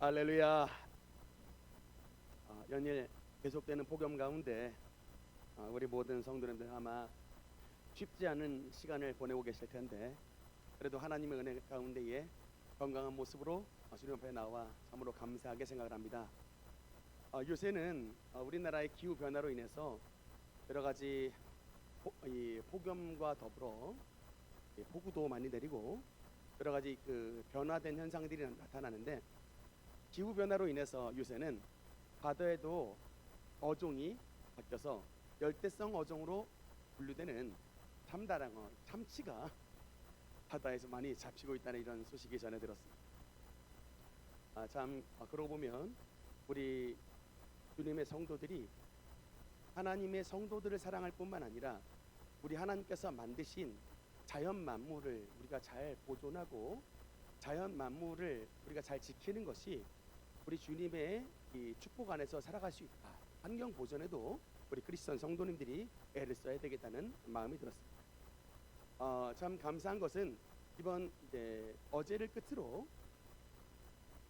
할렐루야. 연일 계속되는 복음 가운데 우리 모든 성도님들 아마 쉽지 않은 시간을 보내고 계실 텐데, 그래도 하나님의 은혜 가운데에 건강한 모습으로 주님 앞에 나와 참으로 감사하게 생각을 합니다. 요새는 우리나라의 기후 변화로 인해서 여러 가지 이 폭염과 더불어 폭우도 많이 내리고 여러 가지 그 변화된 현상들이 나타나는데, 기후 변화로 인해서 요새는 바다에도 어종이 바뀌어서 열대성 어종으로 분류되는 참다랑어, 참치가 바다에서 많이 잡히고 있다는 이런 소식이 전해 들었습니다. 그러고 보면 우리 주님의 성도들이 하나님의 성도들을 사랑할 뿐만 아니라 우리 하나님께서 만드신 자연 만물을 우리가 잘 보존하고 자연 만물을 우리가 잘 지키는 것이 우리 주님의 이 축복 안에서 살아갈 수 있다. 환경 보존에도 우리 크리스천 성도님들이 애를 써야 되겠다는 마음이 들었습니다. 참 감사한 것은 이번 어제를 끝으로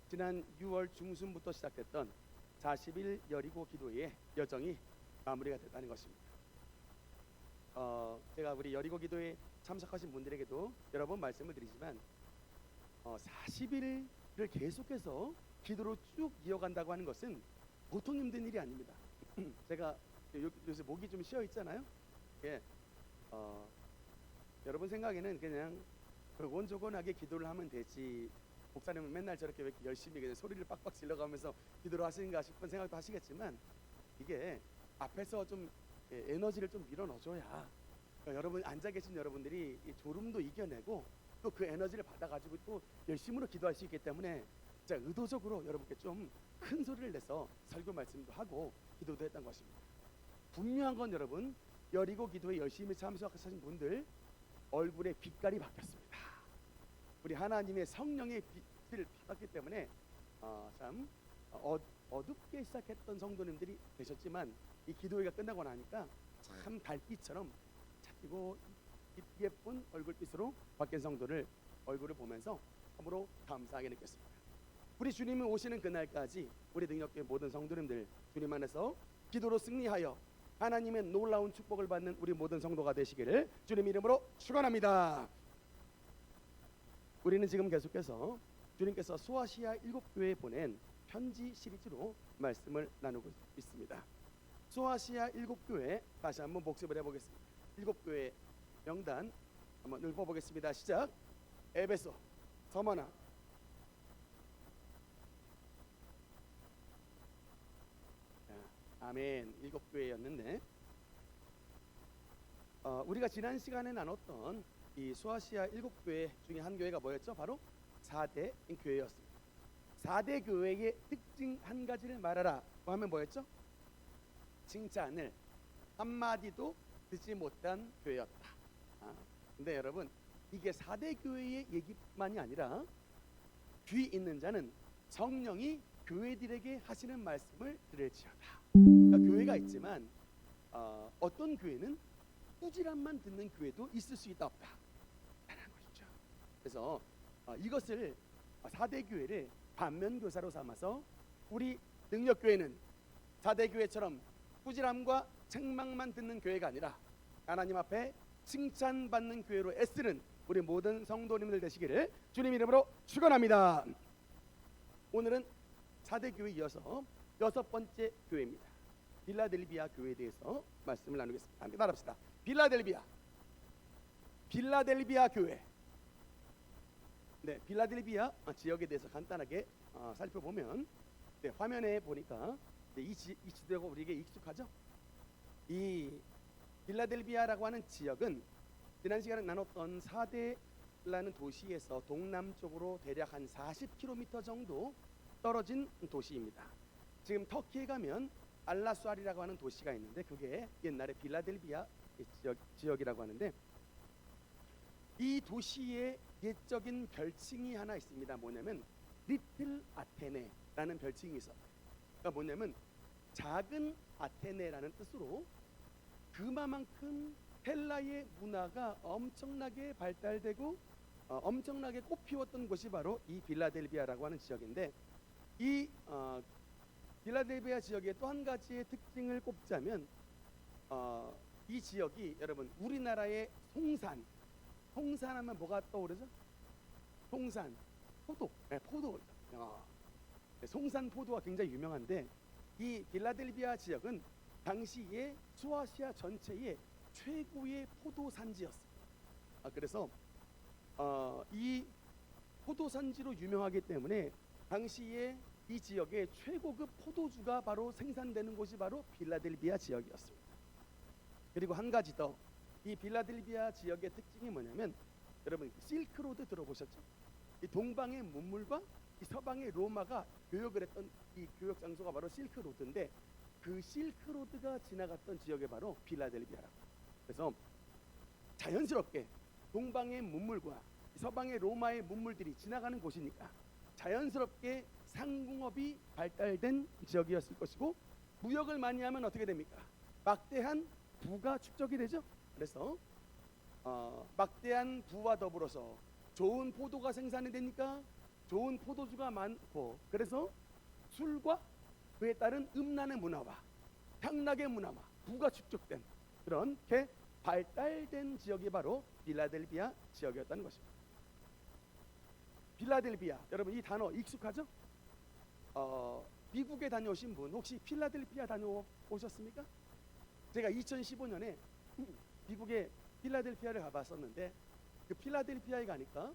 지난 6월 중순부터 시작됐던 40일 여리고 기도의 여정이 마무리가 됐다는 것입니다. 제가 우리 여리고 기도에 참석하신 분들에게도 여러 번 말씀을 드리지만 40일을 계속해서 기도로 쭉 이어간다고 하는 것은 보통 힘든 일이 아닙니다. 제가 요새 목이 좀 쉬어 있잖아요. 예, 여러분 생각에는 그냥 원조건하게 기도를 하면 되지, 목사님은 맨날 저렇게 왜 열심히 그냥 소리를 빡빡 질러가면서 기도를 하시는가 싶은 생각도 하시겠지만, 이게 앞에서 좀 에너지를 좀 밀어 넣어줘야 여러분 앉아 계신 여러분들이 이 졸음도 이겨내고 또 그 에너지를 받아가지고 또 열심으로 기도할 수 있기 때문에 제가 의도적으로 여러분께 좀 큰 소리를 내서 설교 말씀도 하고 기도도 했던 것입니다. 분명한 건 여러분, 여리고 기도에 열심히 참석하신 분들 얼굴의 빛깔이 바뀌었습니다. 우리 하나님의 성령의 빛을 받았기 때문에 참 어둡게 시작했던 성도님들이 계셨지만 이 기도회가 끝나고 나니까 참 달빛처럼 착히고 예쁜 얼굴빛으로 바뀐 성도를 얼굴을 보면서 참으로 감사하게 느꼈습니다. 우리 주님이 오시는 그날까지 우리 능력교회 모든 성도님들 주님 안에서 기도로 승리하여 하나님의 놀라운 축복을 받는 우리 모든 성도가 되시기를 주님 이름으로 축원합니다. 우리는 지금 계속해서 주님께서 소아시아 7교회에 보낸 편지 시리즈로 말씀을 나누고 있습니다. 소아시아 7교회 다시 한번 복습을 해보겠습니다. 7교회 명단 한번 읽어보겠습니다. 시작. 에베소, 서머나, 아멘. 7교회였는데 우리가 지난 시간에 나눴던 이 소아시아 7교회 중에 한 교회가 뭐였죠? 바로 4대 교회였습니다. 4대 교회의 특징 한 가지를 말하라 하면 뭐였죠? 칭찬을 한마디도 듣지 못한 교회였다. 근데 여러분, 이게 4대 교회의 얘기만이 아니라 귀 있는 자는 성령이 교회들에게 하시는 말씀을 들을지어다. 그러니까 교회가 있지만 어떤 교회는 꾸지람만 듣는 교회도 있을 수 있다 없다 라는 것이죠. 그래서 이것을 4대 교회를 반면교사로 삼아서 우리 능력교회는 4대 교회처럼 꾸지람과 책망만 듣는 교회가 아니라 하나님 앞에 칭찬받는 교회로 애쓰는 우리 모든 성도님들 되시기를 주님 이름으로 축원합니다. 오늘은 4대 교회 이어서 6번째 교회입니다. 빌라델비아 교회에 대해서 말씀을 나누겠습니다. 함께 따라합시다. 빌라델비아 교회. 네, 빌라델비아 지역에 대해서 간단하게 살펴보면, 화면에 보니까 이 지도가 우리에게 익숙하죠? 이 빌라델비아라고 하는 지역은 지난 시간에 나눴던 사대라는 도시에서 동남쪽으로 대략 한 40km 정도 떨어진 도시입니다. 지금 터키에 가면 알라수알이라고 하는 도시가 있는데 그게 옛날에 빌라델비아 지역이라고 하는데, 이 도시의 옛적인 별칭이 하나 있습니다. 뭐냐면 리틀 아테네라는 별칭이 있어요. 그러니까 뭐냐면 작은 아테네라는 뜻으로 그만큼 헬라의 문화가 엄청나게 발달되고 엄청나게 꽃피웠던 곳이 바로 이 빌라델비아라고 하는 지역인데, 이 필라델피아 지역의 또 한 가지의 특징을 꼽자면 이 지역이 여러분 우리나라의 송산하면 뭐가 떠오르죠? 송산, 포도, 네, 포도. 송산 포도가 굉장히 유명한데 이 필라델피아 지역은 당시에 소아시아 전체의 최고의 포도 산지였습니다. 그래서 이 포도 산지로 유명하기 때문에 당시에 이 지역의 최고급 포도주가 바로 생산되는 곳이 바로 필라델피아 지역이었습니다. 그리고 한 가지 더, 이 필라델피아 지역의 특징이 뭐냐면 여러분 실크로드 들어보셨죠? 이 동방의 문물과 이 서방의 로마가 교역을 했던 이 교역 장소가 바로 실크로드인데 그 실크로드가 지나갔던 지역이 바로 필라델피아라고. 그래서 자연스럽게 동방의 문물과 서방의 로마의 문물들이 지나가는 곳이니까 자연스럽게 상공업이 발달된 지역이었을 것이고 무역을 많이 하면 어떻게 됩니까? 막대한 부가 축적이 되죠. 그래서 막대한 부와 더불어서 좋은 포도가 생산이 되니까 좋은 포도주가 많고 그래서 술과 그에 따른 음란의 문화와 향락의 문화와 부가 축적된 그렇게 발달된 지역이 바로 필라델피아 지역이었다는 것입니다. 필라델피아, 여러분 이 단어 익숙하죠? 미국에 다녀오신 분 혹시 필라델피아 다녀오셨습니까? 제가 2015년에 미국의 필라델피아를 가봤었는데 그 필라델피아에 가니까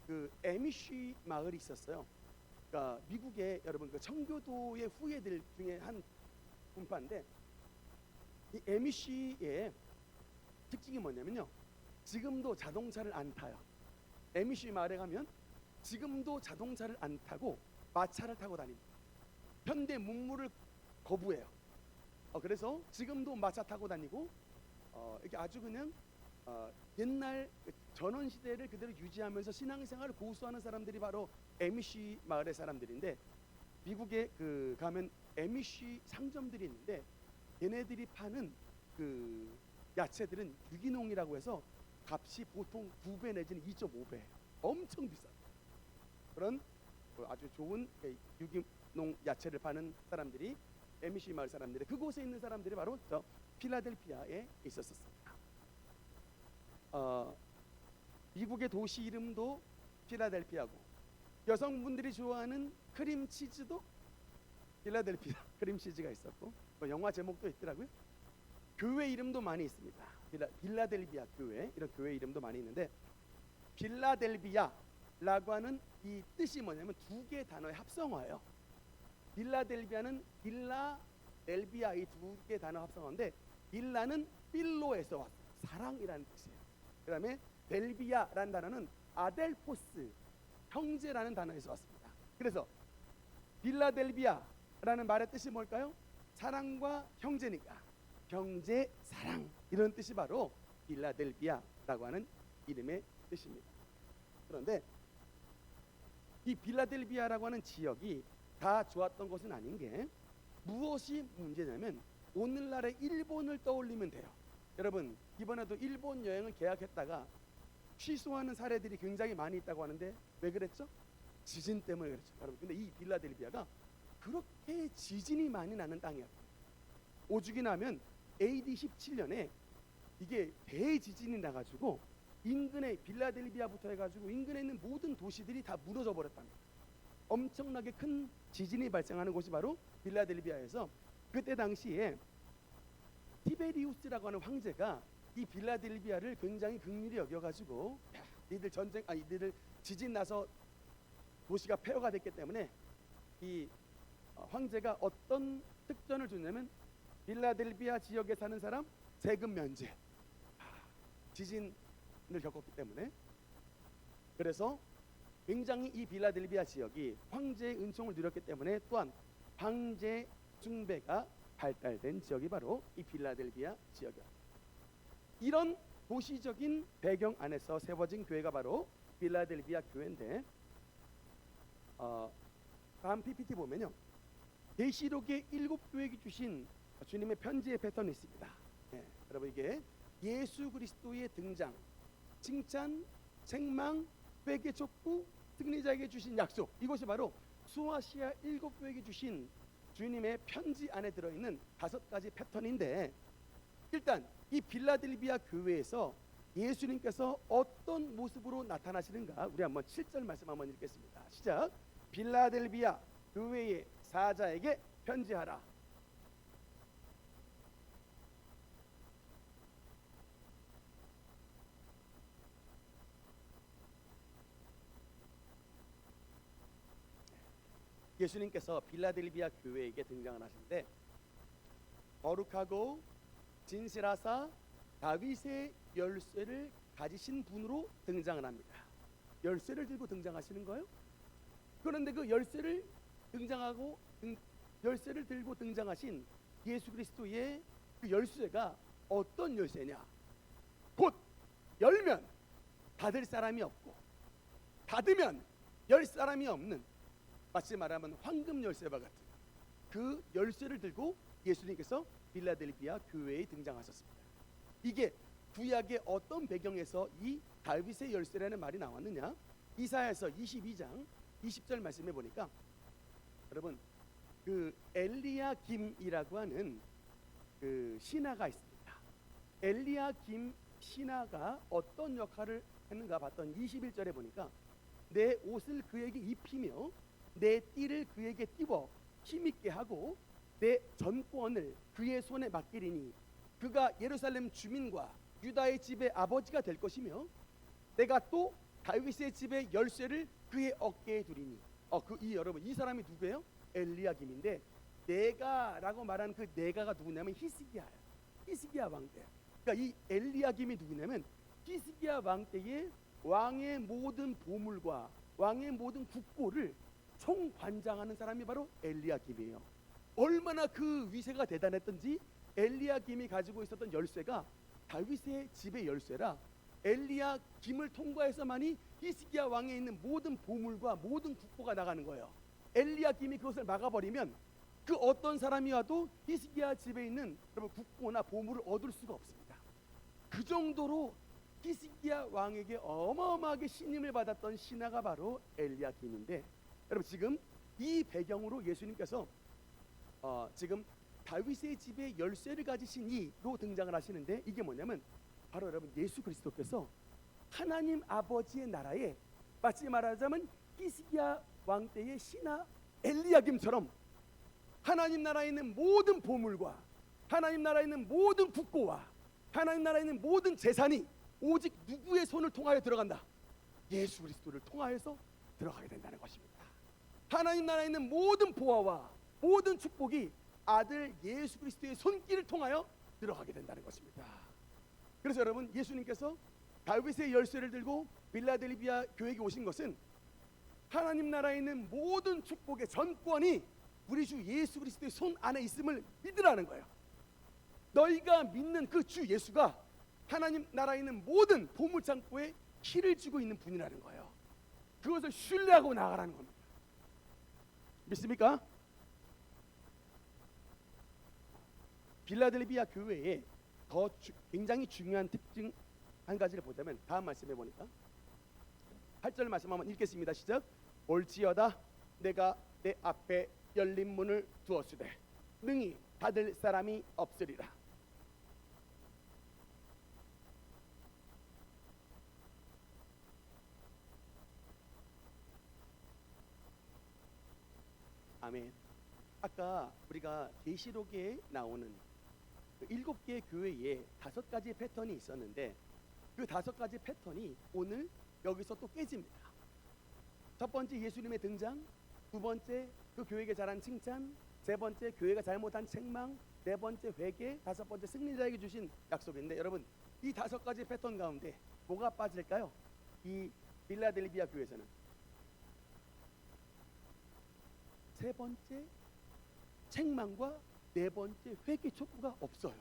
그 에미쉬 마을이 있었어요. 그러니까 미국의 여러분 그 청교도의 후예들 중에 한 분파인데 이 에미쉬의 특징이 뭐냐면요. 지금도 자동차를 안 타요. 에미쉬 마을에 가면 지금도 자동차를 안 타고 마차를 타고 다닙니다. 현대 문물을 거부해요. 그래서 지금도 마차 타고 다니고 이렇게 아주 그냥 옛날 전원 시대를 그대로 유지하면서 신앙생활을 고수하는 사람들이 바로 에미쉬 마을의 사람들인데 미국에 그 가면 에미쉬 상점들이 있는데 얘네들이 파는 그 야채들은 유기농이라고 해서 값이 보통 2배 내지는 2.5배 엄청 비싸. 그런 아주 좋은 유기농 야채를 파는 사람들이 에미쉬 마을 사람들이 그곳에 있는 사람들이 바로 저 필라델피아에 있었습니다. 미국의 도시 이름도 필라델피아고 여성분들이 좋아하는 크림치즈도 필라델피아 크림치즈가 있었고 영화 제목도 있더라고요. 교회 이름도 많이 있습니다. 필라델피아 교회 이런 교회 이름도 많이 있는데 필라델피아라고 하는 이 뜻이 뭐냐면 두 개의 단어의 합성어예요. 필라델피아는 필라델피아 이 두 개의 단어 합성어인데 필라는 필로에서 왔어요. 사랑이라는 뜻이에요. 그 다음에 델비아라는 단어는 아델포스 형제라는 단어에서 왔습니다. 그래서 필라델피아라는 말의 뜻이 뭘까요? 사랑과 형제니까 형제 사랑 이런 뜻이 바로 필라델피아라고 하는 이름의 뜻입니다. 그런데 이 필라델피아라고 하는 지역이 다 좋았던 것은 아닌 게 무엇이 문제냐면 오늘날의 일본을 떠올리면 돼요. 여러분 이번에도 일본 여행을 계약했다가 취소하는 사례들이 굉장히 많이 있다고 하는데 왜 그랬죠? 지진 때문에 그랬죠. 여러분 근데 이 필라델피아가 그렇게 지진이 많이 나는 땅이었어요. 오죽이 나면 AD 17년에 이게 대지진이 나가지고 인근의 필라델피아부터 해가지고 인근에 있는 모든 도시들이 다 무너져 버렸답니다. 엄청나게 큰 지진이 발생하는 곳이 바로 필라델피아에서 그때 당시에 티베리우스라고 하는 황제가 이 필라델피아를 굉장히 긍휼히 여겨가지고 니들 지진 나서 도시가 폐허가 됐기 때문에 이 황제가 어떤 특전을 줬냐면 필라델피아 지역에 사는 사람 세금 면제. 지진을 겪었기 때문에 그래서 굉장히 이 필라델피아 지역이 황제의 은총을 누렸기 때문에 또한 황제 숭배가 발달된 지역이 바로 이 필라델피아 지역이었습니다. 이런 도시적인 배경 안에서 세워진 교회가 바로 필라델피아 교회인데 다음 PPT 보면요. 계시록의 7교회에게 주신 주님의 편지의 패턴이 있습니다. 여러분 이게 예수 그리스도의 등장, 칭찬, 책망, 회개 촉구, 승리자에게 주신 약속 이것이 바로 소아시아 7교회에게 주신 주님의 편지 안에 들어있는 5가지 패턴인데, 일단 이 빌라델비아 교회에서 예수님께서 어떤 모습으로 나타나시는가, 우리 한번 7절 말씀 한번 읽겠습니다. 시작. 빌라델비아 교회의 사자에게 편지하라. 예수님께서 빌라델비아 교회에게 등장을 하시는데, 거룩하고 진실하사 다윗의 열쇠를 가지신 분으로 등장을 합니다. 열쇠를 들고 등장하시는 거예요. 그런데 그 열쇠를 들고 등장하신 예수 그리스도의 그 열쇠가 어떤 열쇠냐? 곧 열면 닫을 사람이 없고, 닫으면 열 사람이 없는, 마치 말하면 황금 열쇠와 같은 그 열쇠를 들고 예수님께서 빌라델비아 교회에 등장하셨습니다. 이게 구약의 어떤 배경에서 이 다윗의 열쇠라는 말이 나왔느냐? 이사야서 22장 20절 말씀해 보니까, 여러분, 그 엘리야김이라고 하는 그 신하가 있습니다. 엘리야김 신하가 어떤 역할을 했는가 봤더니 21절에 보니까, 내 옷을 그에게 입히며 내 띠를 그에게 띄워 힘있게 하고 내 전권을 그의 손에 맡기리니 그가 예루살렘 주민과 유다의 집의 아버지가 될 것이며 내가 또 다윗의 집의 열쇠를 그의 어깨에 두리니. 여러분, 이 사람이 누구예요? 엘리야김인데, 내가라고 말하는 그 내가가 누구냐면 히스기야예요. 히스기야 왕 때. 그러니까 이 엘리야김이 누구냐면 히스기야 왕 때의 왕의 모든 보물과 왕의 모든 국고를 총관장하는 사람이 바로 엘리야김이에요. 얼마나 그 위세가 대단했던지, 엘리야김이 가지고 있었던 열쇠가 다윗의 집의 열쇠라 엘리야김을 통과해서만이 히스기야 왕에 있는 모든 보물과 모든 국고가 나가는 거예요. 엘리야김이 그것을 막아버리면 그 어떤 사람이 와도 히스기야 집에 있는 여러분 국고나 보물을 얻을 수가 없습니다. 그 정도로 히스기야 왕에게 어마어마하게 신임을 받았던 신하가 바로 엘리야김인데, 여러분 지금 이 배경으로 예수님께서 지금 다윗의 집에 열쇠를 가지신 이로 등장을 하시는데, 이게 뭐냐면 바로 여러분 예수 그리스도께서 하나님 아버지의 나라에, 마치 말하자면 히스기야 왕 때의 신하 엘리야김처럼 하나님 나라에 있는 모든 보물과 하나님 나라에 있는 모든 국고와 하나님 나라에 있는 모든 재산이 오직 누구의 손을 통하여 들어간다? 예수 그리스도를 통하여서 들어가게 된다는 것입니다. 하나님 나라에 있는 모든 보화와 모든 축복이 아들 예수 그리스도의 손길을 통하여 들어가게 된다는 것입니다. 그래서 여러분, 예수님께서 다윗의 열쇠를 들고 빌라델비아 교회에 오신 것은 하나님 나라에 있는 모든 축복의 전권이 우리 주 예수 그리스도의 손 안에 있음을 믿으라는 거예요. 너희가 믿는 그 주 예수가 하나님 나라에 있는 모든 보물창고에 키를 쥐고 있는 분이라는 거예요. 그것을 신뢰하고 나아가라는 겁니다. 믿습니까? 빌라델비아 교회에 굉장히 중요한 특징 한 가지를 보자면, 다음 말씀해 보니까 8절 말씀 한번 읽겠습니다. 시작. 올지어다 내가 내 앞에 열린 문을 두었으되 능히 닫을 사람이 없으리라. 아멘. 아까 우리가 계시록에 나오는 그 7개의 교회에 5가지 패턴이 있었는데, 그 5가지 패턴이 오늘 여기서 또 깨집니다. 첫 번째 예수님의 등장, 두 번째 그 교회에게 잘한 칭찬, 세 번째 교회가 잘못한 책망, 네 번째 회개, 다섯 번째 승리자에게 주신 약속인데, 여러분 이 5가지 패턴 가운데 뭐가 빠질까요? 이 빌라델비아 교회에서는 세 번째 책망과 네 번째 회개 촉구가 없어요.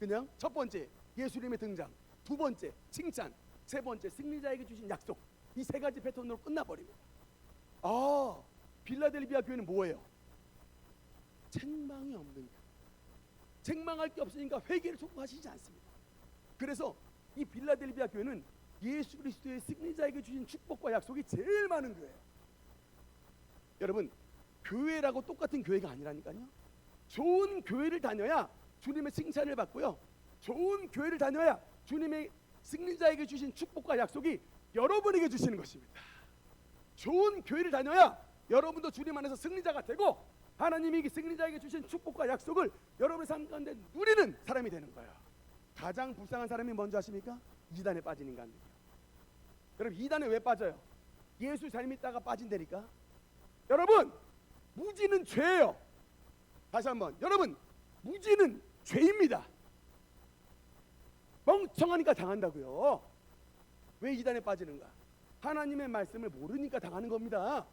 그냥 첫 번째 예수님의 등장, 두 번째 칭찬, 세 번째 승리자에게 주신 약속, 이 3가지 패턴으로 끝나버립니다. 빌라델비아 교회는 뭐예요? 책망이 없는 교회. 책망할 게 없으니까 회개를 촉구하시지 않습니다. 그래서 이 빌라델비아 교회는 예수 그리스도의 승리자에게 주신 축복과 약속이 제일 많은 교회예요. 여러분, 교회라고 똑같은 교회가 아니라니까요. 좋은 교회를 다녀야 주님의 칭찬을 받고요. 좋은 교회를 다녀야 주님의 승리자에게 주신 축복과 약속이 여러분에게 주시는 것입니다. 좋은 교회를 다녀야 여러분도 주님 안에서 승리자가 되고 하나님이 승리자에게 주신 축복과 약속을 여러분의 삶 가운데 누리는 사람이 되는 거예요. 가장 불쌍한 사람이 뭔지 아십니까? 이단에 빠진 인간들이에요. 여러분, 이단에 왜 빠져요? 예수 잘 믿다가 빠진다니까. 여러분, 무지는 죄예요. 다시 한번, 여러분, 무지는 죄입니다. 멍청하니까 당한다고요. 왜 이단에 빠지는가? 하나님의 말씀을 모르니까 당하는 겁니다.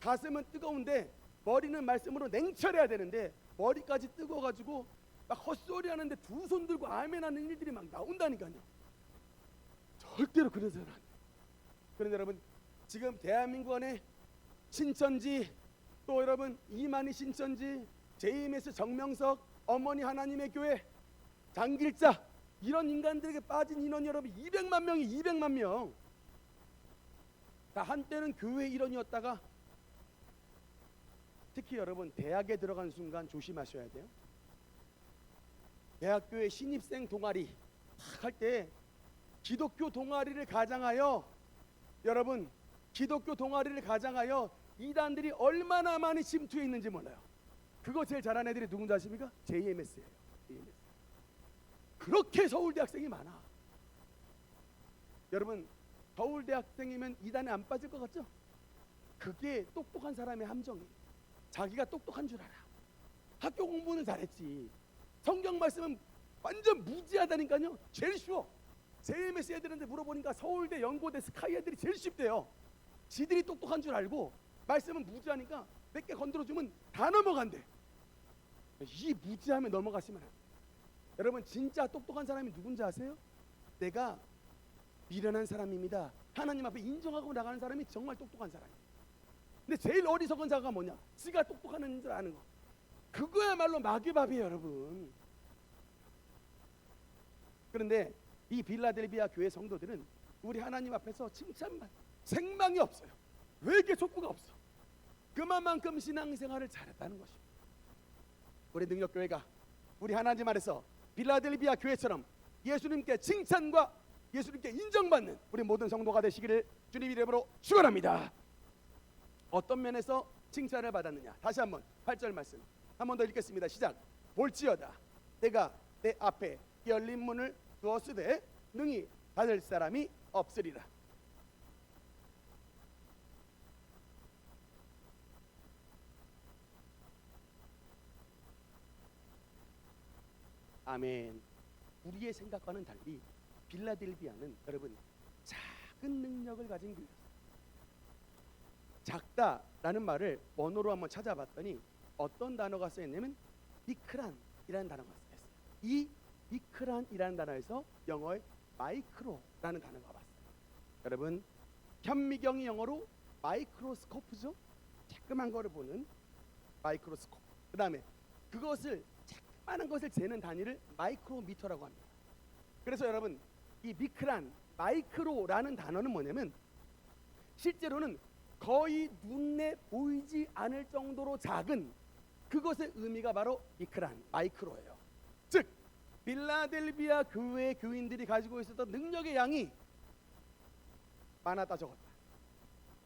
가슴은 뜨거운데 머리는 말씀으로 냉철해야 되는데 머리까지 뜨거워가지고 막 헛소리 하는데 두 손 들고 아멘 하는 일들이 막 나온다니까요. 절대로 그래서는 안 돼요. 그런데 여러분, 지금 대한민국 안에 신천지, 또 여러분 이만희 신천지, JMS 정명석, 어머니 하나님의 교회, 장길자, 이런 인간들에게 빠진 인원이 여러분 200만 명이 200만 명. 다 한때는 교회 일원이었다가, 특히 여러분 대학에 들어간 순간 조심하셔야 돼요. 대학교의 신입생 동아리 할 때 기독교 동아리를 가장하여, 여러분 기독교 동아리를 가장하여 이단들이 얼마나 많이 침투해 있는지 몰라요. 그거 제일 잘하는 애들이 누군지 아십니까? JMS예요. JMS. 그렇게 서울대 학생이 많아. 여러분, 서울대 학생이면 이단에 안 빠질 것 같죠? 그게 똑똑한 사람의 함정이에요. 자기가 똑똑한 줄 알아. 학교 공부는 잘했지. 성경 말씀은 완전 무지하다니까요. 제일 쉬워. JMS 애들한테 물어보니까 서울대, 연고대, 스카이 애들이 제일 쉽대요. 지들이 똑똑한 줄 알고 말씀은 무지하니까 몇 개 건드려주면 다 넘어간대. 이 무지함에 넘어가시면 안 돼요. 여러분, 진짜 똑똑한 사람이 누군지 아세요? 내가 미련한 사람입니다, 하나님 앞에 인정하고 나가는 사람이 정말 똑똑한 사람이에요. 근데 제일 어리석은 자가 뭐냐? 지가 똑똑한 줄 아는 거. 그거야말로 마귀밥이에요, 여러분. 그런데 이 빌라델비아 교회 성도들은 우리 하나님 앞에서 칭찬만, 생망이 없어요. 왜 이렇게 촉구가 없어? 그만큼 신앙생활을 잘했다는 것입니다. 우리 능력교회가 우리 하나님 안에서 빌라델비아 교회처럼 예수님께 칭찬과 예수님께 인정받는 우리 모든 성도가 되시기를 주님 이름으로 축원합니다. 어떤 면에서 칭찬을 받았느냐? 다시 한번 8절 말씀 한 번 더 읽겠습니다. 시작. 볼지어다 내가 내 앞에 열린 문을 두었으되 능히 닫을 사람이 없으리라. 아멘. 우리의 생각과는 달리 빌라델비아는 여러분 작은 능력을 가진 교회였어요. 작다라는 말을 원어로 한번 찾아봤더니 어떤 단어가 쓰였냐면 미크란이라는 단어가 쓰였어요. 이 미크란이라는 단어에서 영어의 마이크로라는 단어가 왔어요. 여러분, 현미경이 영어로 마이크로스코프죠. 조그만 거를 보는 마이크로스코프. 그 다음에 그것을 조그마한 것을 재는 단위를 마이크로미터라고 합니다. 그래서 여러분, 이 미크란, 마이크로라는 단어는 뭐냐면 실제로는 거의 눈에 보이지 않을 정도로 작은 그것의 의미가 바로 미크란, 마이크로예요. 즉 빌라델비아 교회의 교인들이 가지고 있었던 능력의 양이 많았다 적었다.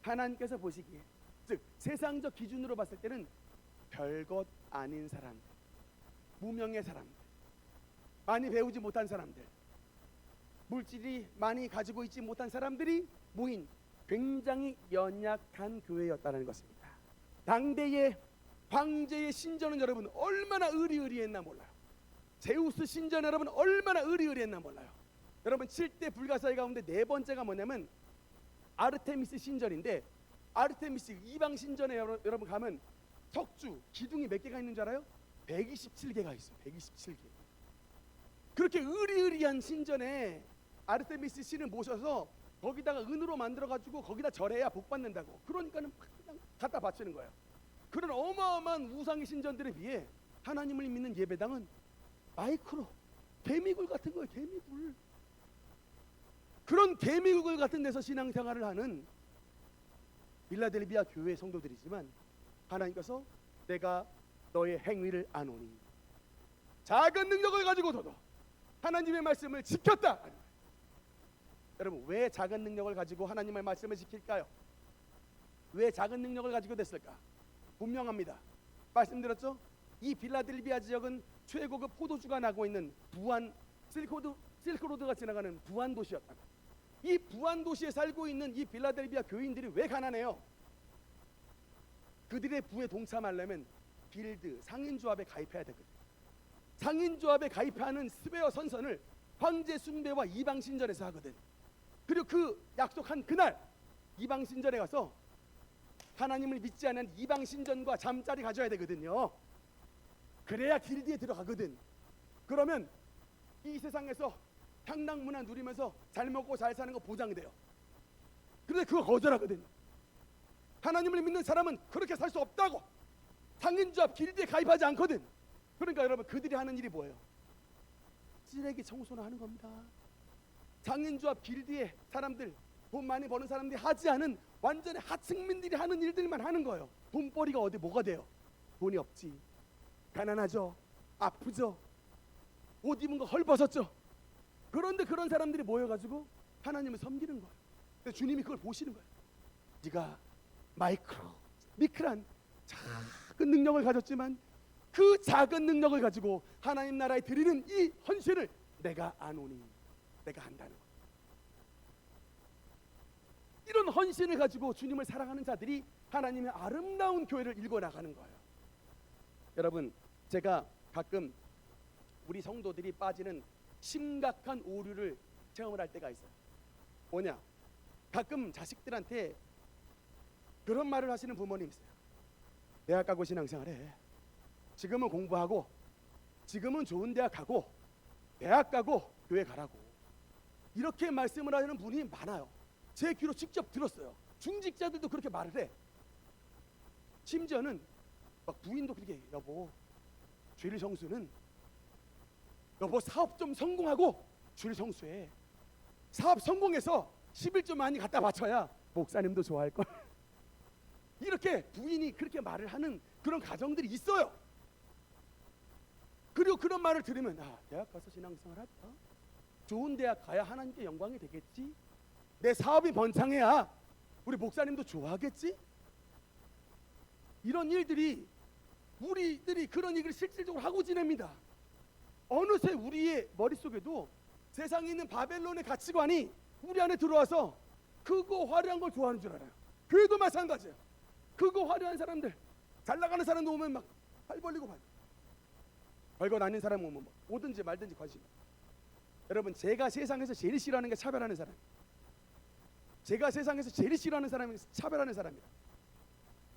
하나님께서 보시기에, 즉 세상적 기준으로 봤을 때는 별것 아닌 사람들, 무명의 사람들, 많이 배우지 못한 사람들, 물질이 많이 가지고 있지 못한 사람들이 모인 굉장히 연약한 교회였다는 것입니다. 당대의 황제의 신전은 여러분 얼마나 의리의리했나 몰라요. 제우스 신전 여러분 얼마나 의리의리했나 몰라요. 여러분 7대 불가사의 가운데 네 번째가 뭐냐면 아르테미스 신전인데, 아르테미스 이방 신전에 여러분 가면 석주, 기둥이 몇 개가 있는 줄 알아요? 127개가 있어요. 127개. 그렇게 의리의리한 신전에 아르테미스 신을 모셔서 거기다가 은으로 만들어가지고 거기다 절해야 복 받는다고. 그러니까는 그냥 갖다 바치는 거예요. 그런 어마어마한 우상의 신전들에 비해 하나님을 믿는 예배당은 마이크로, 개미굴 같은 거예요. 개미굴. 그런 개미굴 같은 데서 신앙생활을 하는 빌라델비아 교회 성도들이지만 하나님께서 내가 너의 행위를 아노니, 작은 능력을 가지고서도 하나님의 말씀을 지켰다. 여러분, 왜 작은 능력을 가지고 하나님의 말씀을 지킬까요? 왜 작은 능력을 가지고 됐을까? 분명합니다. 말씀드렸죠? 이 빌라델비아 지역은 최고급 포도주가 나고 있는 부안, 실크로드가 지나가는 부안 도시였다. 이 부안 도시에 살고 있는 이 빌라델비아 교인들이 왜 가난해요? 그들의 부에 동참하려면 길드, 상인조합에 가입해야 되거든. 상인조합에 가입하는 스베어 선선을 황제 숭배와 이방신전에서 하거든. 그리고 그 약속한 그날 이방신전에 가서 하나님을 믿지 않는 이방신전과 잠자리 가져야 되거든요. 그래야 길드에 들어가거든. 그러면 이 세상에서 향락문화 누리면서 잘 먹고 잘 사는 거 보장돼요. 그런데 그거 거절하거든. 하나님을 믿는 사람은 그렇게 살 수 없다고 상인조합 길드에 가입하지 않거든. 그러니까 여러분, 그들이 하는 일이 뭐예요? 쓰레기 청소나 하는 겁니다. 상인조합 길드의 사람들, 돈 많이 버는 사람들이 하지 않은 완전히 하층민들이 하는 일들만 하는 거예요. 돈벌이가 어디 뭐가 돼요? 돈이 없지, 가난하죠, 아프죠, 옷 입은 거 헐벗었죠. 그런데 그런 사람들이 모여가지고 하나님을 섬기는 거예요. 근데 주님이 그걸 보시는 거예요. 네가 미크란 작은 능력을 가졌지만 그 작은 능력을 가지고 하나님 나라에 드리는 이 헌신을 내가 아노니, 내가 한다는 거예요. 이런 헌신을 가지고 주님을 사랑하는 자들이 하나님의 아름다운 교회를 일궈나가는 거예요. 여러분, 제가 가끔 우리 성도들이 빠지는 심각한 오류를 체험을 할 때가 있어요. 뭐냐? 가끔 자식들한테 그런 말을 하시는 부모님 있어요. 대학 가고 신앙생활해. 지금은 공부하고, 지금은 좋은 대학 가고, 대학 가고 교회 가라고. 이렇게 말씀을 하는 분이 많아요. 제 귀로 직접 들었어요. 중직자들도 그렇게 말을 해. 심지어는 막 부인도 그렇게 해. 여보, 죄를 성수는 여보 사업 좀 성공하고 죄를 성수해. 사업 성공해서 11조 많이 갖다 바쳐야 목사님도 좋아할걸. 이렇게 부인이 그렇게 말을 하는 그런 가정들이 있어요. 그리고 그런 말을 들으면 대학 가서 신앙생활 하자. 좋은 대학 가야 하나님께 영광이 되겠지. 내 사업이 번창해야 우리 목사님도 좋아하겠지. 이런 일들이 우리들이 그런 얘기를 실질적으로 하고 지냅니다. 어느새 우리의 머릿속에도 세상에 있는 바벨론의 가치관이 우리 안에 들어와서 크고 화려한 걸 좋아하는 줄 알아요. 교회도 마찬가지예요. 크고 화려한 사람들, 잘 나가는 사람도 오면 막 팔 벌리고 봐요. 별거 아닌 사람 오면 뭐 오든지 말든지 관심. 여러분, 제가 세상에서 제일 싫어하는 게 차별하는 사람. 제가 세상에서 제일 싫어하는 사람이 차별하는 사람이다.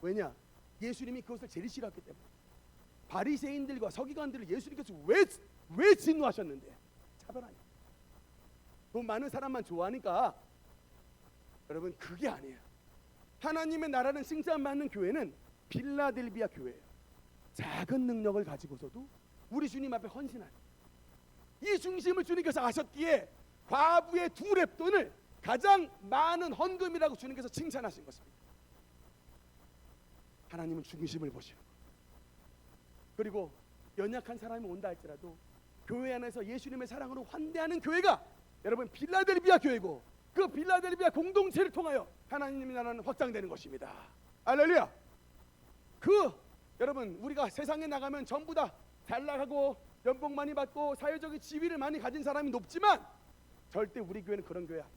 왜냐? 예수님이 그것을 제일 싫어했기 때문에. 바리새인들과 서기관들을 예수님께서 왜 진노하셨는데? 차별하냐? 돈 많은 사람만 좋아하니까. 여러분, 그게 아니에요. 하나님의 나라는 칭찬받는 교회는 빌라델비아 교회예요. 작은 능력을 가지고서도 우리 주님 앞에 헌신하는 이 중심을 주님께서 아셨기에 과부의 2렙돈을 가장 많은 헌금이라고 주님께서 칭찬하신 것입니다. 하나님은 중심을 보시는 거예요. 그리고 연약한 사람이 온다 할지라도 교회 안에서 예수님의 사랑으로 환대하는 교회가 여러분 빌라델비아 교회고, 그 빌라델비아 공동체를 통하여 하나님의 나라는 확장되는 것입니다. 할렐루야. 여러분, 우리가 세상에 나가면 전부 다 잘 나가고 연봉 많이 받고 사회적인 지위를 많이 가진 사람이 높지만 절대 우리 교회는 그런 교회야.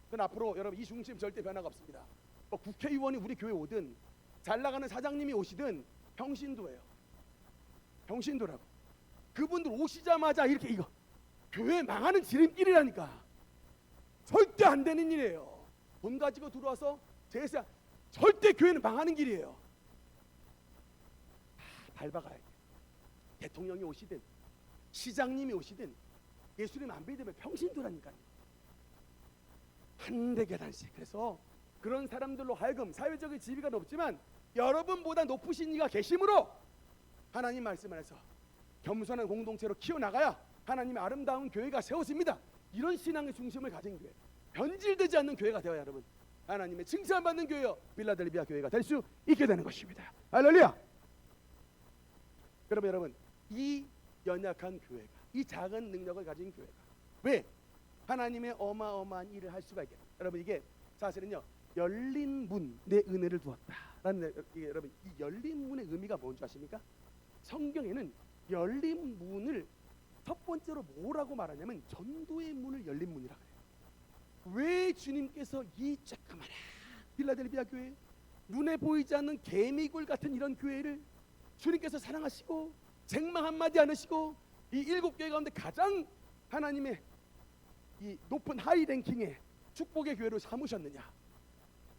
그건 앞으로 여러분 이 중심 절대 변화가 없습니다. 뭐 국회의원이 우리 교회 오든 잘 나가는 사장님이 오시든 평신도예요. 평신도라고. 그분들 오시자마자 이렇게 이거 교회 망하는 지름길이라니까. 절대 안 되는 일이에요. 돈 가지고 들어와서 제사, 절대 교회는 망하는 길이에요. 밟아가야 돼. 대통령이 오시든 시장님이 오시든 예수님 안 믿으면 평신도라니까요. 한 대 계단씩. 그래서 그런 사람들로 하여금 사회적인 지위가 높지만 여러분보다 높으신 이가 계심으로 하나님 말씀 안에서 겸손한 공동체로 키워나가야 하나님의 아름다운 교회가 세워집니다. 이런 신앙의 중심을 가진 교회, 변질되지 않는 교회가 되어야 여러분 하나님의 칭찬받는 교회여 필라델피아 교회가 될 수 있게 되는 것입니다. 할렐루야. 그러면 여러분, 이 연약한 교회가, 이 작은 능력을 가진 교회가 왜 하나님의 어마어마한 일을 할 수가 있겠어요? 여러분, 이게 사실은요, 열린 문에 은혜를 두었다라는, 여러분, 이 열린 문의 의미가 뭔지 아십니까? 성경에는 열린 문을 첫 번째로 뭐라고 말하냐면 전도의 문을 열린 문이라 그래요. 왜 주님께서 이 조그마한 필라델피아 교회, 눈에 보이지 않는 개미굴 같은 이런 교회를 주님께서 사랑하시고 책망 한마디 안 하시고 이 7교회 가운데 가장 하나님의 이 높은 하이 랭킹의 축복의 교회로 삼으셨느냐?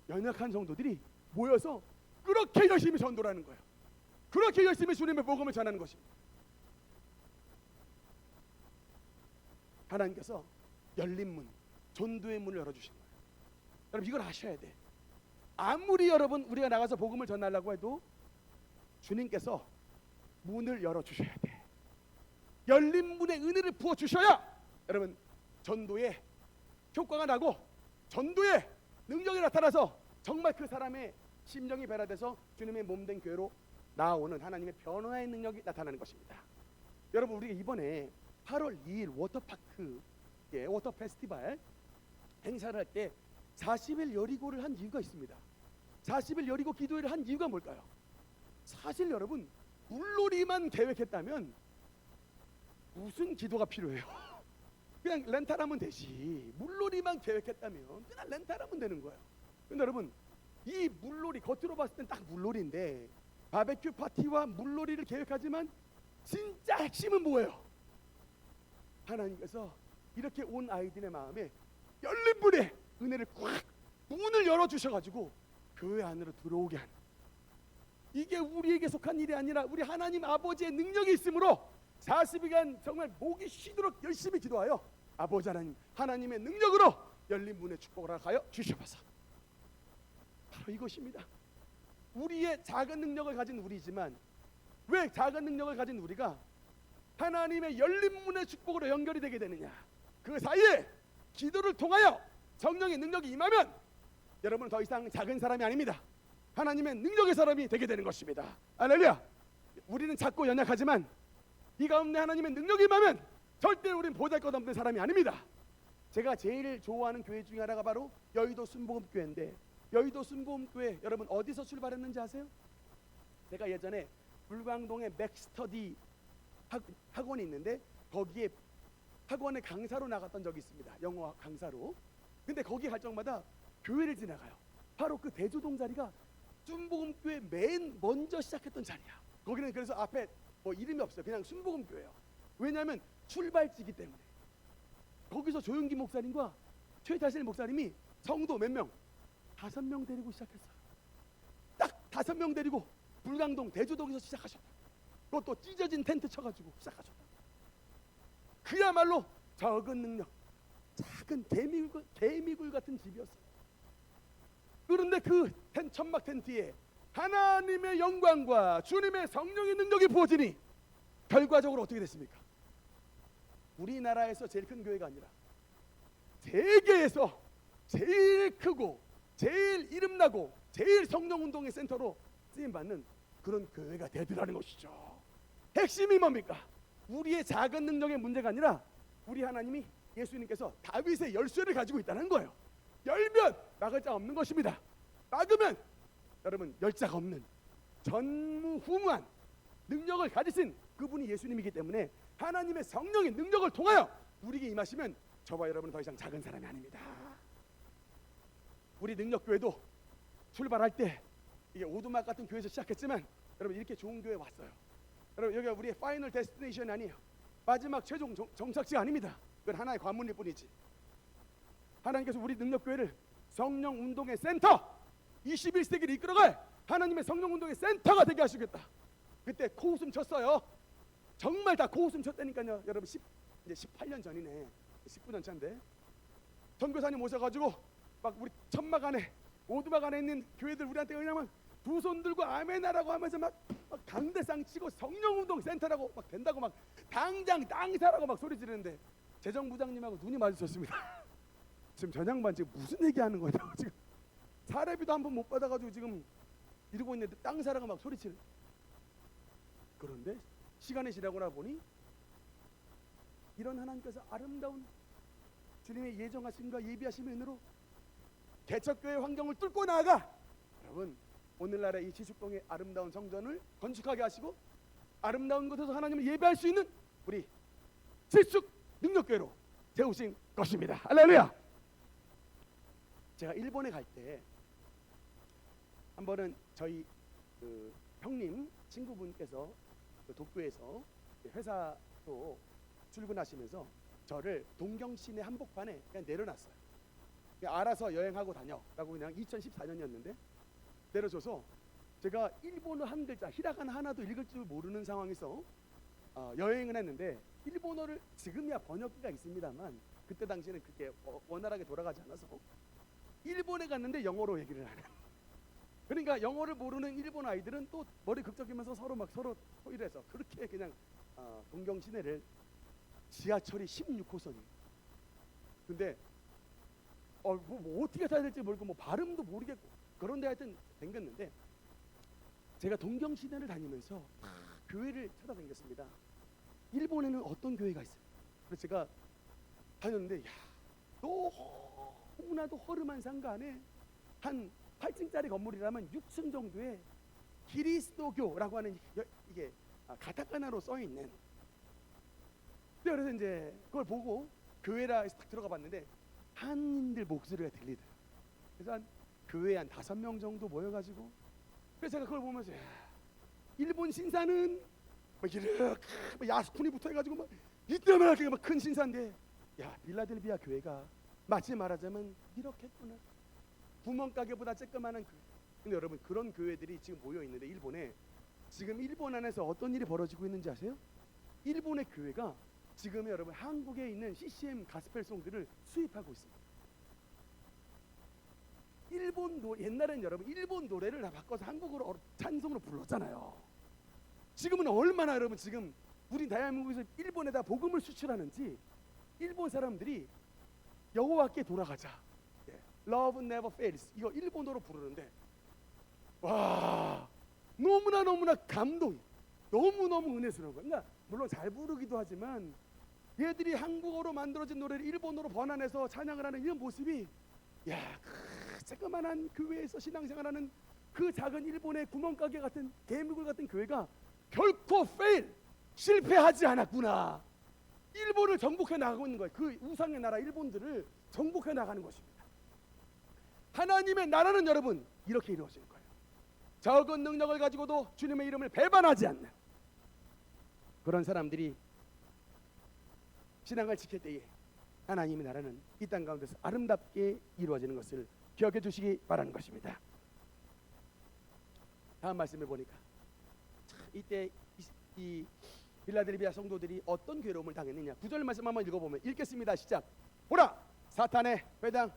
연약한 성도들이 모여서 그렇게 열심히 전도하는 거예요. 그렇게 열심히 주님의 복음을 전하는 것입니다. 하나님께서 열린 문, 전도의 문을 열어주신 거예요. 여러분, 이걸 아셔야 돼. 아무리 여러분 우리가 나가서 복음을 전하려고 해도 주님께서 문을 열어주셔야 돼. 열린 문에 은혜를 부어주셔야 여러분 전도에 효과가 나고 전도에 능력이 나타나서 정말 그 사람의 심정이 변화돼서 주님의 몸된 교회로 나오는 하나님의 변화의 능력이 나타나는 것입니다. 여러분, 우리가 이번에 8월 2일 워터파크의 워터 페스티벌 행사를 할 때 40일 여리고를 한 이유가 있습니다. 40일 여리고 기도회를 한 이유가 뭘까요? 사실 여러분, 물놀이만 계획했다면 무슨 기도가 필요해요? 그냥 렌탈하면 되지. 물놀이만 계획했다면 그냥 렌탈하면 되는 거예요. 근데 여러분, 이 물놀이 겉으로 봤을 땐 딱 물놀이인데 바베큐 파티와 물놀이를 계획하지만 진짜 핵심은 뭐예요? 하나님께서 이렇게 온 아이들의 마음에 열린 문에 은혜를 꽉 문을 열어주셔가지고 교회 안으로 들어오게 하는, 이게 우리에게 속한 일이 아니라 우리 하나님 아버지의 능력이 있으므로 40일간 정말 목이 쉬도록 열심히 기도하여 아버지 하나님, 하나님의 능력으로 열린 문에 축복을 하여 주셔서 바로 이것입니다. 우리의 작은 능력을 가진 우리지만 왜 작은 능력을 가진 우리가 하나님의 열린 문의 축복으로 연결이 되게 되느냐? 그 사이에 기도를 통하여 성령의 능력이 임하면 여러분은 더 이상 작은 사람이 아닙니다. 하나님의 능력의 사람이 되게 되는 것입니다. 할렐루야. 우리는 작고 연약하지만 이 가운데 하나님의 능력이 임하면 절대 우리는 보잘것없는 사람이 아닙니다. 제가 제일 좋아하는 교회 중에 하나가 바로 여의도 순복음교회인데, 여의도 순복음교회 여러분 어디서 출발했는지 아세요? 제가 예전에 불광동에 맥스터디 학원이 있는데 거기에 학원에 강사로 나갔던 적이 있습니다. 영어 강사로. 근데 거기 갈 적마다 교회를 지나가요. 바로 그 대조동 자리가 순복음교회 맨 먼저 시작했던 자리야. 거기는 그래서 앞에 뭐 이름이 없어요. 그냥 순복음교회예요. 왜냐하면 출발지기 때문에. 거기서 조용기 목사님과 최다실 목사님이 성도 몇 명? 5명 데리고 시작했어요. 딱 5명 데리고 불광동 대조동에서 시작하셨다. 그것도 찢어진 텐트 쳐가지고 시작하셨다. 그야말로 적은 능력, 작은 개미굴 같은 집이었어요. 그런데 그 천막 텐트에 하나님의 영광과 주님의 성령의 능력이 부어지니 결과적으로 어떻게 됐습니까? 우리나라에서 제일 큰 교회가 아니라 세계에서 제일 크고 제일 이름나고 제일 성령운동의 센터로 쓰임받는 그런 교회가 되더라는 것이죠. 핵심이 뭡니까? 우리의 작은 능력의 문제가 아니라 우리 하나님이, 예수님께서 다윗의 열쇠를 가지고 있다는 거예요. 열면 막을 자 없는 것입니다. 막으면 여러분 열 자가 없는 전무후무한 능력을 가지신 그분이 예수님이기 때문에 하나님의 성령의 능력을 통하여 우리에게 임하시면 저와 여러분은 더 이상 작은 사람이 아닙니다. 우리 능력교회도 출발할 때 이게 오두막 같은 교회에서 시작했지만 여러분 이렇게 좋은 교회 왔어요. 여러분 여기가 우리의 파이널 데스티네이션이 아니에요. 마지막 최종 정착지가 아닙니다. 그건 하나의 관문일 뿐이지. 하나님께서 우리 능력교회를 성령운동의 센터, 21세기를 이끌어갈 하나님의 성령운동의 센터가 되게 하시겠다. 그때 코웃음 쳤어요. 정말 다 코웃음 쳤다니까요. 여러분 이제 18년 전이네. 19년 차인데 전교사님 오셔가지고 막 우리 천막 안에 오두막 안에 있는 교회들 우리한테 그냥 두 손 들고 아멘하라고 하면서 막 강대상 치고 성령운동 센터라고 막 된다고 막 당장 땅 사라고 막 소리 지르는데 재정부장님하고 눈이 마주쳤습니다. 지금 전양반 지금 무슨 얘기하는 거냐고 지금 사례비도 한 번 못 받아가지고 지금 이러고 있는데 땅 사라가 막 소리치는. 그런데 시간이 지나고 나 보니 이런 하나님께서 아름다운 주님의 예정하심과 예비하심의 은혜로 개척교회 환경을 뚫고 나아가 여러분 오늘날의 이 지숙동의 아름다운 성전을 건축하게 하시고 아름다운 곳에서 하나님을 예배할 수 있는 우리 지숙 능력교회로 세우신 것입니다. 할렐루야. 제가 일본에 갈 때 한 번은 저희 그 형님 친구분께서 그 도쿄에서 회사로 출근하시면서 저를 동경 시내 한복판에 그냥 내려놨어요. 그냥 알아서 여행하고 다녀라고 그냥 2014년이었는데 내려줘서 제가 일본어 한 글자 히라가나 하나도 읽을 줄 모르는 상황에서 여행을 했는데 일본어를 지금이야 번역기가 있습니다만 그때 당시에는 그렇게 원활하게 돌아가지 않아서 일본에 갔는데 영어로 얘기를 하는. 그러니까 영어를 모르는 일본 아이들은 또 머리 극적이면서 서로 토일해서 그렇게 그냥 동경 시내를 지하철이 16호선이에요. 근데 뭐 어떻게 타야 될지 모르고 뭐 발음도 모르겠고 그런데 하여튼 댕겼는데 제가 동경 시내를 다니면서 교회를 찾아다녔습니다. 일본에는 어떤 교회가 있어요? 그래서 제가 다녔는데 너무나도 허름한 상가 안에 한 8층짜리 건물이라면 6층 정도의 기리스도교라고 하는 이게 가타카나로 써 있는. 그래서 이제 그걸 보고 교회라 해서 딱 들어가 봤는데 한인들 목소리가 들리더라고요. 그래서 한 교회에 한 5명 정도 모여가지고 그래서 제가 그걸 보면서 일본 신사는 막 이렇게 야스쿠니 붙어해가지고 막 이때만하게 막 큰 신사인데 빌라델비아 교회가 마치 말하자면 이렇겠구나. 구멍가게보다 쬐끄만한 교회. 근데 여러분 그런 교회들이 지금 모여 있는데 일본에 지금 일본 안에서 어떤 일이 벌어지고 있는지 아세요? 일본의 교회가 지금 여러분 한국에 있는 CCM 가스펠송들을 수입하고 있습니다. 옛날에는 여러분 일본 노래를 다 바꿔서 한국어로 찬송으로 불렀잖아요. 지금은 얼마나 여러분 지금 우리 대한민국에서 일본에다 복음을 수출하는지 일본 사람들이 여호와께 돌아가자, Love Never Fails 이거 일본어로 부르는데 와 너무나 감동이 너무 은혜스러운 거야. 그러니까 물론 잘 부르기도 하지만 얘들이 한국어로 만들어진 노래를 일본어로 번안해서 찬양을 하는 이런 모습이 그 조그만한 교회에서 신앙생활하는 그 작은 일본의 구멍가게 같은 개미굴 같은 교회가 결코 실패하지 않았구나. 일본을 정복해 나가고 있는 거예요. 그 우상의 나라 일본들을 정복해 나가는 것입니다. 하나님의 나라는 여러분 이렇게 이루어질 거예요. 적은 능력을 가지고도 주님의 이름을 배반하지 않는 그런 사람들이 신앙을 지킬 때에 하나님의 나라는 이 땅 가운데서 아름답게 이루어지는 것을 기억해 주시기 바라는 것입니다. 다음 말씀을 보니까 이때 이 빌라델비아 성도들이 어떤 괴로움을 당했느냐 9절 말씀 한번 읽어보면 읽겠습니다. 시작. 보라 사탄의 회당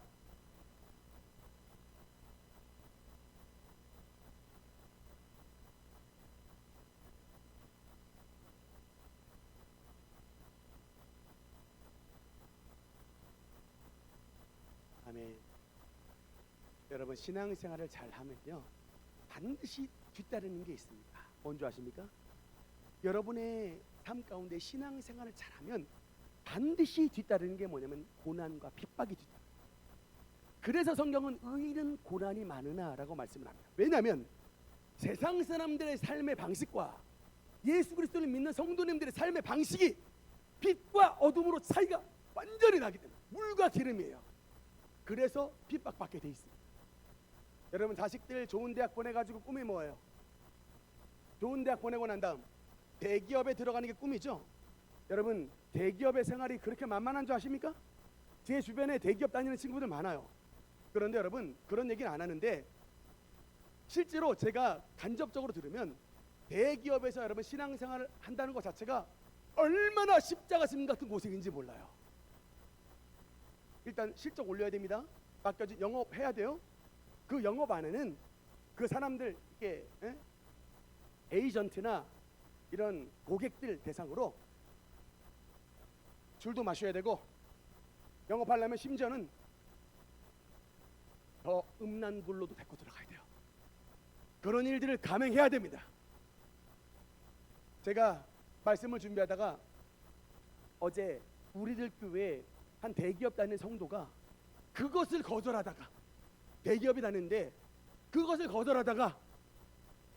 아멘. 여러분 신앙생활을 잘 하면요 반드시 뒤따르는 게 있습니다. 뭔지 아십니까? 여러분의 삶 가운데 신앙생활을 잘하면 반드시 뒤따르는 게 뭐냐면 고난과 핍박이 뒤따라. 그래서 성경은 의인은 고난이 많으나 라고 말씀을 합니다. 왜냐하면 세상 사람들의 삶의 방식과 예수 그리스도를 믿는 성도님들의 삶의 방식이 빛과 어둠으로 차이가 완전히 나기 때문에 물과 기름이에요. 그래서 핍박받게 돼 있습니다. 여러분 자식들 좋은 대학 보내가지고 꿈이 뭐예요? 좋은 대학 보내고 난 다음 대기업에 들어가는 게 꿈이죠. 여러분 대기업의 생활이 그렇게 만만한 줄 아십니까? 제 주변에 대기업 다니는 친구들 많아요. 그런데 여러분 그런 얘기는 안 하는데 실제로 제가 간접적으로 들으면 대기업에서 여러분 신앙생활을 한다는 것 자체가 얼마나 십자가 심 같은 고생인지 몰라요. 일단 실적 올려야 됩니다. 맡겨진 영업해야 돼요. 그 영업 안에는 그 사람들 이게 에이전트나 이런 고객들 대상으로 술도 마셔야 되고 영업하려면 심지어는 더 음란 굴로도 데리고 들어가야 돼요. 그런 일들을 감행해야 됩니다. 제가 말씀을 준비하다가 어제 우리들 교회 한 대기업 다니는 성도가 그것을 거절하다가, 대기업이 다니는데 그것을 거절하다가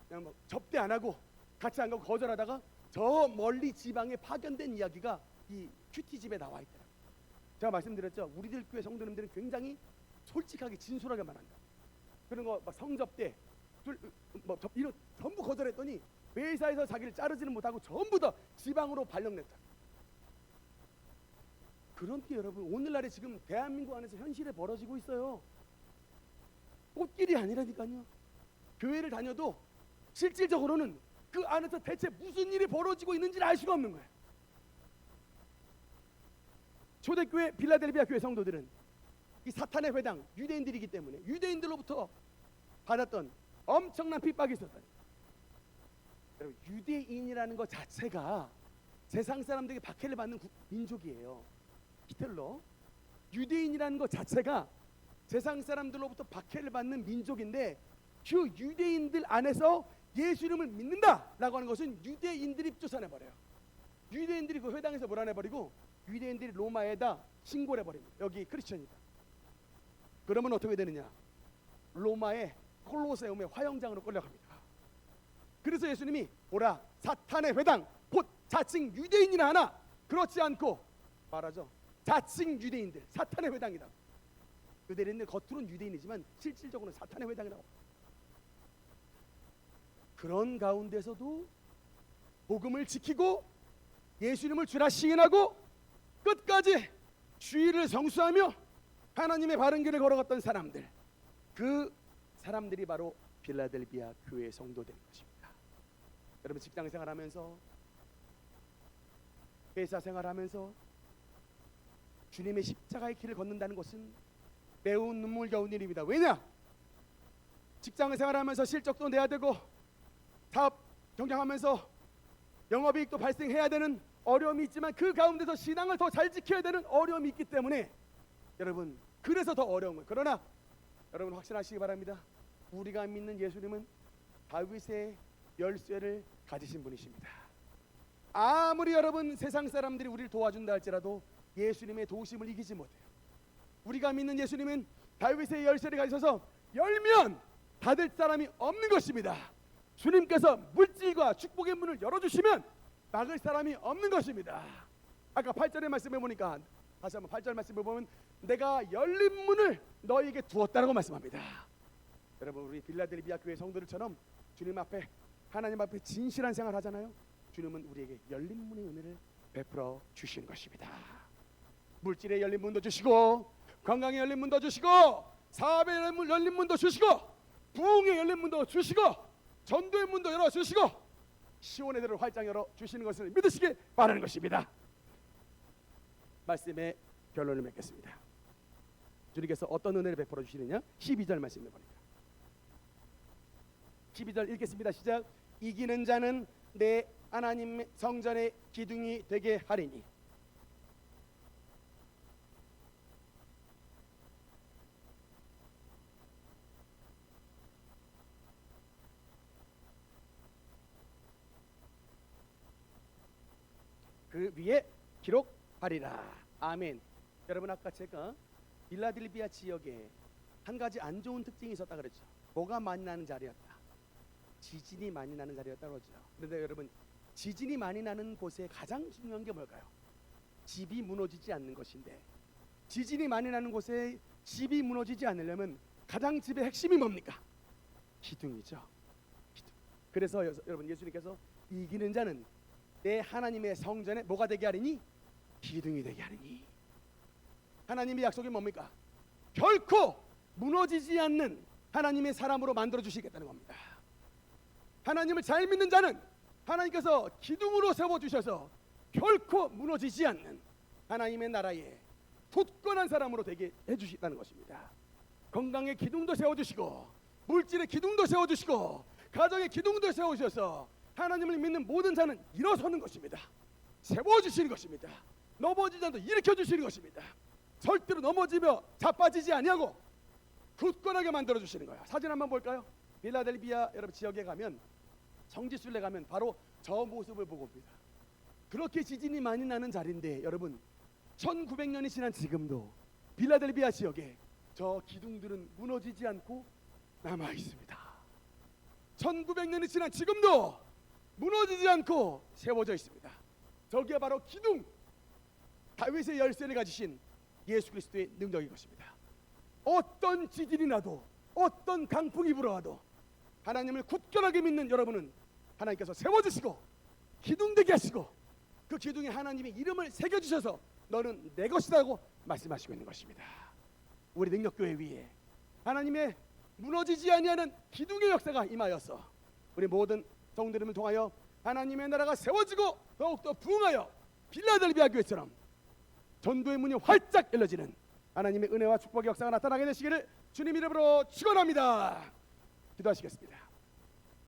그냥 뭐 접대 안 하고 같이 안 가고 거절하다가 저 멀리 지방에 파견된 이야기가 이 큐티집에 나와 있더라고요. 제가 말씀드렸죠. 우리들 교회 성도님들은 굉장히 솔직하게 진솔하게 말한다. 그런 거 막 성접대 이런 전부 거절했더니 회사에서 자기를 자르지는 못하고 전부 다 지방으로 발령냈다. 그런 게 여러분 오늘날에 지금 대한민국 안에서 현실에 벌어지고 있어요. 꽃길이 아니라니까요. 교회를 다녀도 실질적으로는 그 안에서 대체 무슨 일이 벌어지고 있는지를 알 수가 없는 거예요. 초대교회 빌라델비아 교회 성도들은 이 사탄의 회당 유대인들이기 때문에 유대인들로부터 받았던 엄청난 핍박이 있었다. 여러분 유대인이라는 것 자체가 세상 사람들에게 박해를 받는 민족이에요. 히틀러 유대인이라는 것 자체가 세상 사람들로부터 박해를 받는 민족인데 그 유대인들 안에서 예수님을 믿는다라고 하는 것은 유대인들이 쫓아내버려요. 유대인들이 그 회당에서 몰아내버리고 유대인들이 로마에다 신고를 해버립니다. 여기 크리스천이다. 그러면 어떻게 되느냐? 로마의 콜로세움의 화형장으로 끌려갑니다. 그래서 예수님이 보라 사탄의 회당 곧 자칭 유대인이나 하나 그렇지 않고 말하죠. 자칭 유대인들 사탄의 회당이다. 유대인들 겉으로는 유대인이지만 실질적으로는 사탄의 회당이라고. 그런 가운데서도 복음을 지키고 예수님을 주라 시인하고 끝까지 주의를 성수하며 하나님의 바른 길을 걸어갔던 사람들, 그 사람들이 바로 빌라델비아 교회 성도들인 것입니다. 여러분 직장 생활하면서 회사 생활하면서 주님의 십자가의 길을 걷는다는 것은 매우 눈물겨운 일입니다. 왜냐? 직장 생활하면서 실적도 내야 되고 사업 경영하면서 영업이익도 발생해야 되는 어려움이 있지만 그 가운데서 신앙을 더 잘 지켜야 되는 어려움이 있기 때문에 여러분 그래서 더 어려운 거예요. 그러나 여러분 확신하시기 바랍니다. 우리가 믿는 예수님은 다윗의 열쇠를 가지신 분이십니다. 아무리 여러분 세상 사람들이 우리를 도와준다 할지라도 예수님의 도우심을 이기지 못해요. 우리가 믿는 예수님은 다윗의 열쇠를 가지셔서 열면 닫을 사람이 없는 것입니다. 주님께서 물질과 축복의 문을 열어주시면 막을 사람이 없는 것입니다. 아까 8절의 말씀에 보니까 다시 한번 8절 말씀을 보면 내가 열린 문을 너희에게 두었다라고 말씀합니다. 여러분 우리 빌라델비아 교회 성도들처럼 주님 앞에 하나님 앞에 진실한 생활 하잖아요. 주님은 우리에게 열린 문의 은혜를 베풀어 주시는 것입니다. 물질의 열린 문도 주시고 건강의 열린 문도 주시고 사업의 열린 문도 주시고 부흥의 열린 문도 주시고 전도의 문도 열어주시고 시온의 대를 활짝 열어주시는 것을 믿으시길 바라는 것입니다. 말씀의 결론을 맺겠습니다. 주님께서 어떤 은혜를 베풀어 주시느냐? 12절 말씀을 보니까 12절 읽겠습니다. 시작. 이기는 자는 내 하나님의 성전의 기둥이 되게 하리니. 그 위에 기록하리라. 아멘. 여러분 아까 제가 빌라델비아 지역에 한 가지 안 좋은 특징이 있었다 그랬죠. 뭐가 많이 나는 자리였다. 지진이 많이 나는 자리였다고 그러죠. 그런데 여러분 지진이 많이 나는 곳에 가장 중요한 게 뭘까요? 집이 무너지지 않는 것인데 지진이 많이 나는 곳에 집이 무너지지 않으려면 가장 집의 핵심이 뭡니까? 기둥이죠. 기둥. 그래서 여러분 예수님께서 이기는 자는 내 하나님의 성전에 뭐가 되게 하리니? 기둥이 되게 하리니. 하나님의 약속이 뭡니까? 결코 무너지지 않는 하나님의 사람으로 만들어 주시겠다는 겁니다. 하나님을 잘 믿는 자는 하나님께서 기둥으로 세워주셔서 결코 무너지지 않는 하나님의 나라에 굳건한 사람으로 되게 해주시다는 것입니다. 건강의 기둥도 세워주시고 물질의 기둥도 세워주시고 가정의 기둥도 세워주셔서 하나님을 믿는 모든 자는 일어서는 것입니다. 세워주시는 것입니다. 넘어지지 않도록 일으켜주시는 것입니다. 절대로 넘어지며 자빠지지 아니하고 굳건하게 만들어 주시는 거야. 사진 한번 볼까요? 필라델피아 여러분 지역에 가면 정지순례 가면 바로 저 모습을 보고 옵니다. 그렇게 지진이 많이 나는 자리인데 여러분 1900년이 지난 지금도 필라델피아 지역에 저 기둥들은 무너지지 않고 남아 있습니다. 1900년이 지난 지금도 무너지지 않고 세워져 있습니다. 저게 바로 기둥, 다윗의 열쇠를 가지신 예수 그리스도의 능력인 것입니다. 어떤 지진이 나도 어떤 강풍이 불어와도 하나님을 굳건하게 믿는 여러분은 하나님께서 세워주시고 기둥되게 하시고 그 기둥에 하나님의 이름을 새겨주셔서 너는 내 것이라고 말씀하시고 있는 것입니다. 우리 능력교회 위에 하나님의 무너지지 아니하는 기둥의 역사가 임하여서 우리 모든 성도님을 통하여 하나님의 나라가 세워지고 더욱더 부흥하여 필라델피아 교회처럼 전도의 문이 활짝 열려지는 하나님의 은혜와 축복의 역사가 나타나게 되시기를 주님 이름으로 축원합니다. 기도하시겠습니다.